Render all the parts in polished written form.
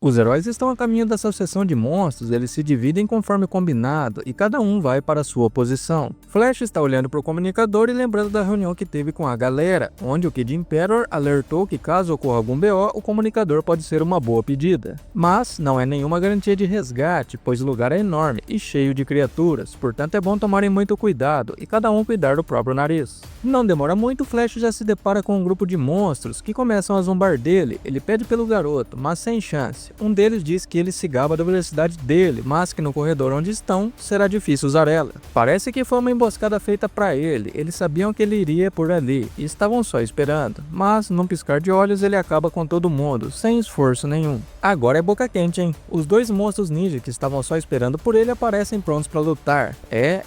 Os heróis estão a caminho da sucessão de monstros, eles se dividem conforme combinado e cada um vai para a sua posição. Flash está olhando para o comunicador e lembrando da reunião que teve com a galera, onde o Kid Imperator alertou que caso ocorra algum BO, o comunicador pode ser uma boa pedida. Mas não é nenhuma garantia de resgate, pois o lugar é enorme e cheio de criaturas, portanto é bom tomarem muito cuidado e cada um cuidar do próprio nariz. Não demora muito, Flash já se depara com um grupo de monstros que começam a zombar dele. Ele pede pelo garoto, mas sem chance. Um deles diz que ele se gaba da velocidade dele, mas que no corredor onde estão, será difícil usar ela. Parece que foi uma emboscada feita para ele, eles sabiam que ele iria por ali, e estavam só esperando. Mas, num piscar de olhos, ele acaba com todo mundo, sem esforço nenhum. Agora é boca quente, hein? Os dois monstros ninja que estavam só esperando por ele aparecem prontos para lutar.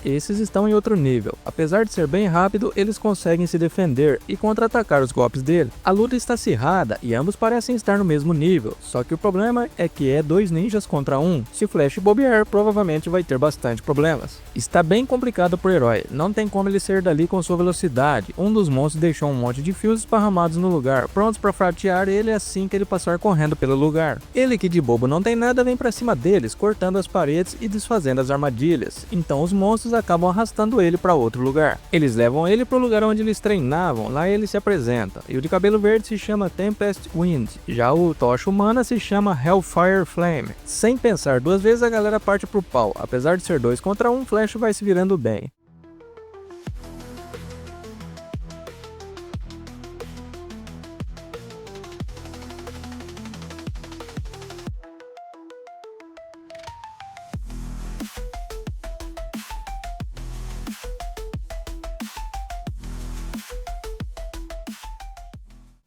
Esses estão em outro nível. Apesar de ser bem rápido, eles conseguem se defender e contra-atacar os golpes dele. A luta está acirrada e ambos parecem estar no mesmo nível, só que o problema é que é dois ninjas contra um. Se Flash bobear, provavelmente vai ter bastante problemas. Está bem complicado pro herói, não tem como ele sair dali com sua velocidade. Um dos monstros deixou um monte de fios esparramados no lugar, prontos para fatiar ele assim que ele passar correndo pelo lugar. Ele, que de bobo não tem nada, vem para cima deles, cortando as paredes e desfazendo as armadilhas. Então os monstros acabam arrastando ele para outro lugar. Eles levam ele pro lugar onde eles treinavam, lá ele se apresenta. E o de cabelo verde se chama Tempest Wind, já o Tocha Humana se chama Hellfire Flame. Sem pensar duas vezes, a galera parte pro pau. Apesar de ser 2 contra 1, Flash vai se virando bem.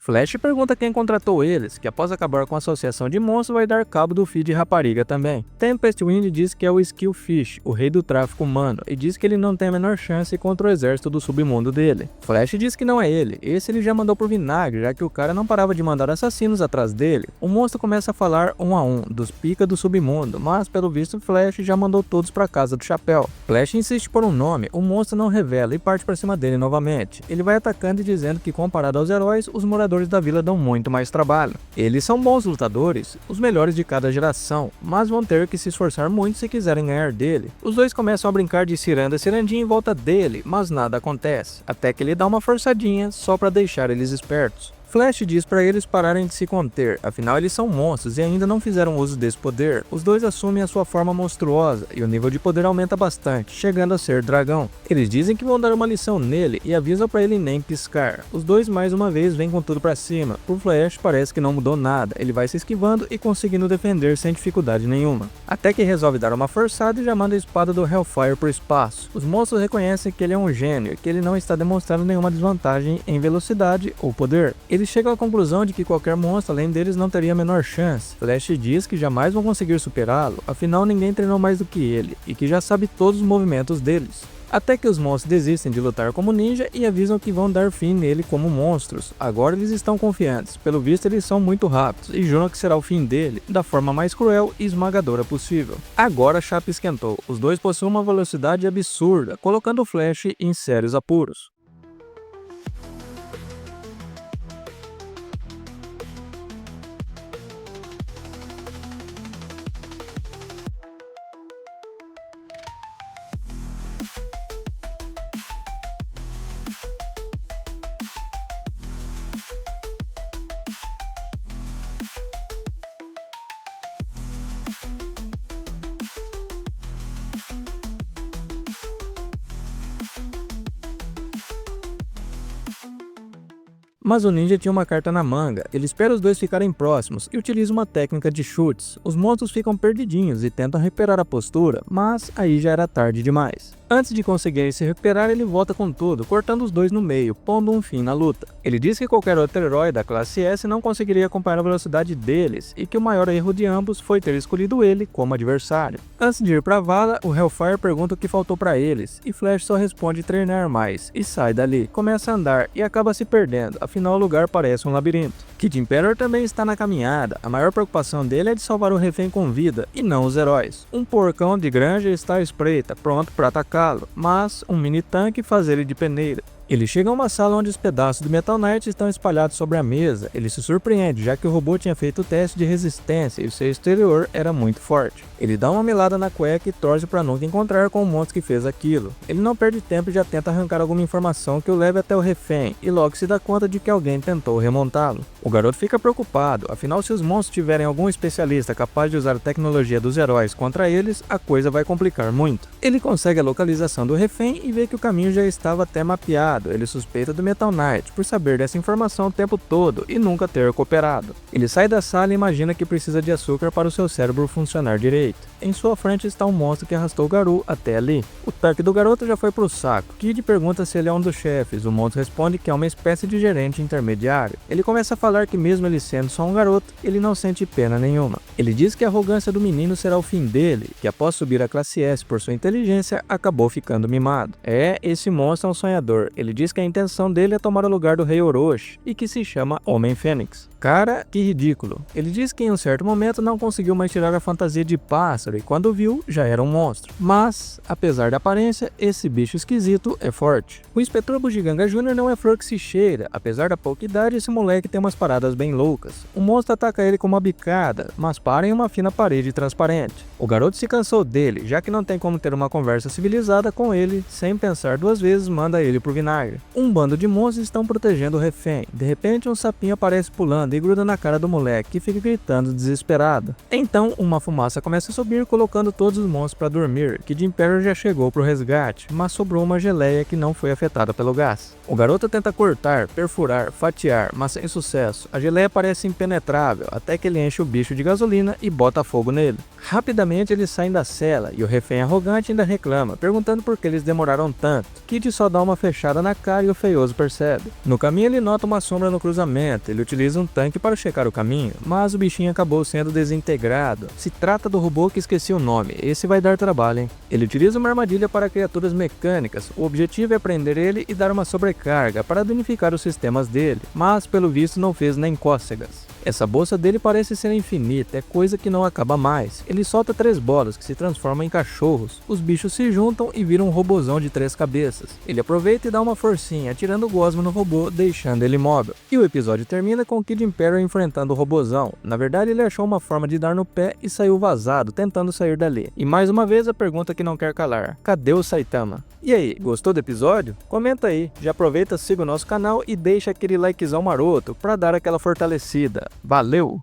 Flash pergunta quem contratou eles, que após acabar com a associação de monstros vai dar cabo do feed rapariga também. Tempest Wind diz que é o Skillfish, o rei do tráfico humano, e diz que ele não tem a menor chance contra o exército do submundo dele. Flash diz que não é ele, esse ele já mandou pro vinagre, já que o cara não parava de mandar assassinos atrás dele. O monstro começa a falar um a um, dos pica do submundo, mas pelo visto Flash já mandou todos pra casa do chapéu. Flash insiste por um nome, o monstro não revela e parte pra cima dele novamente. Ele vai atacando e dizendo que comparado aos heróis, os moradores da vila dão muito mais trabalho. Eles são bons lutadores, os melhores de cada geração, mas vão ter que se esforçar muito se quiserem ganhar dele. Os dois começam a brincar de cirandinha em volta dele, mas nada acontece, até que ele dá uma forçadinha só para deixar eles espertos. Flash diz para eles pararem de se conter, afinal eles são monstros e ainda não fizeram uso desse poder. Os dois assumem a sua forma monstruosa e o nível de poder aumenta bastante, chegando a ser dragão. Eles dizem que vão dar uma lição nele e avisam para ele nem piscar. Os dois mais uma vez vêm com tudo para cima. Pro Flash parece que não mudou nada, ele vai se esquivando e conseguindo defender sem dificuldade nenhuma. Até que resolve dar uma forçada e já manda a espada do Hellfire pro espaço. Os monstros reconhecem que ele é um gênio e que ele não está demonstrando nenhuma desvantagem em velocidade ou poder. Eles chegam à conclusão de que qualquer monstro além deles não teria a menor chance. Flash diz que jamais vão conseguir superá-lo, afinal ninguém treinou mais do que ele, e que já sabe todos os movimentos deles. Até que os monstros desistem de lutar como ninja e avisam que vão dar fim nele como monstros. Agora eles estão confiantes, pelo visto eles são muito rápidos e juram que será o fim dele, da forma mais cruel e esmagadora possível. Agora a chapa esquentou, os dois possuem uma velocidade absurda, colocando o Flash em sérios apuros. Mas o ninja tinha uma carta na manga, ele espera os dois ficarem próximos e utiliza uma técnica de chutes. Os monstros ficam perdidinhos e tentam recuperar a postura, mas aí já era tarde demais. Antes de conseguirem se recuperar, ele volta com tudo, cortando os dois no meio, pondo um fim na luta. Ele diz que qualquer outro herói da classe S não conseguiria acompanhar a velocidade deles, e que o maior erro de ambos foi ter escolhido ele como adversário. Antes de ir pra vala, o Hellfire pergunta o que faltou pra eles, e Flash só responde treinar mais, e sai dali. Começa a andar e acaba se perdendo, afinal o lugar parece um labirinto. Kid Imperator também está na caminhada, a maior preocupação dele é de salvar o refém com vida, e não os heróis. Um porcão de granja está à espreita, pronto para atacá-lo, mas um mini tanque faz ele de peneira. Ele chega a uma sala onde os pedaços do Metal Knight estão espalhados sobre a mesa. Ele se surpreende, já que o robô tinha feito o teste de resistência e o seu exterior era muito forte. Ele dá uma melada na cueca e torce para nunca encontrar com o monstro que fez aquilo. Ele não perde tempo e já tenta arrancar alguma informação que o leve até o refém, e logo se dá conta de que alguém tentou remontá-lo. O garoto fica preocupado, afinal se os monstros tiverem algum especialista capaz de usar a tecnologia dos heróis contra eles, a coisa vai complicar muito. Ele consegue a localização do refém e vê que o caminho já estava até mapeado. Ele suspeita do Metal Knight por saber dessa informação o tempo todo e nunca ter cooperado. Ele sai da sala e imagina que precisa de açúcar para o seu cérebro funcionar direito. Em sua frente está um monstro que arrastou o Garou até ali. O tanque do garoto já foi pro saco. Kid pergunta se ele é um dos chefes. O monstro responde que é uma espécie de gerente intermediário. Ele começa a falar que mesmo ele sendo só um garoto, ele não sente pena nenhuma. Ele diz que a arrogância do menino será o fim dele, que após subir a classe S por sua inteligência, acabou ficando mimado. Esse monstro é um sonhador. Ele diz que a intenção dele é tomar o lugar do rei Orochi e que se chama Homem-Fênix. Cara, que ridículo. Ele diz que em um certo momento não conseguiu mais tirar a fantasia de pássaro e quando viu, já era um monstro. Mas, apesar da aparência, esse bicho esquisito é forte. O Inspetor Bugiganga Jr. não é flor que se cheira. Apesar da pouca idade, esse moleque tem umas paradas bem loucas. O monstro ataca ele com uma bicada, mas para em uma fina parede transparente. O garoto se cansou dele, já que não tem como ter uma conversa civilizada com ele, sem pensar duas vezes manda ele pro vinagre. Um bando de monstros estão protegendo o refém. De repente um sapinho aparece pulando e gruda na cara do moleque, que fica gritando desesperado. Então uma fumaça começa a subir, colocando todos os monstros para dormir. Kid Imperial já chegou pro resgate, mas sobrou uma geleia que não foi afetada pelo gás. O garoto tenta cortar, perfurar, fatiar, mas sem sucesso. A geleia parece impenetrável, até que ele enche o bicho de gasolina e bota fogo nele. Rapidamente eles saem da cela e o refém arrogante ainda reclama, perguntando por que eles demoraram tanto. Kid só dá uma fechada na cara e o feioso percebe. No caminho ele nota uma sombra no cruzamento, ele utiliza um tanque para checar o caminho, mas o bichinho acabou sendo desintegrado. Se trata do robô que esqueci o nome, esse vai dar trabalho, hein? Ele utiliza uma armadilha para criaturas mecânicas, o objetivo é prender ele e dar uma sobrecarga para danificar os sistemas dele, mas pelo visto não fez nem cócegas. Essa bolsa dele parece ser infinita, é coisa que não acaba mais. Ele solta 3 bolas que se transformam em cachorros. Os bichos se juntam e viram um robozão de 3 cabeças. Ele aproveita e dá uma forcinha, atirando o gosmo no robô, deixando ele imóvel. E o episódio termina com o Kid Imperial enfrentando o robozão. Na verdade, ele achou uma forma de dar no pé e saiu vazado, tentando sair dali. E mais uma vez a pergunta que não quer calar: cadê o Saitama? E aí, gostou do episódio? Comenta aí, já aproveita, siga o nosso canal e deixa aquele likezão maroto pra dar aquela fortalecida. Valeu!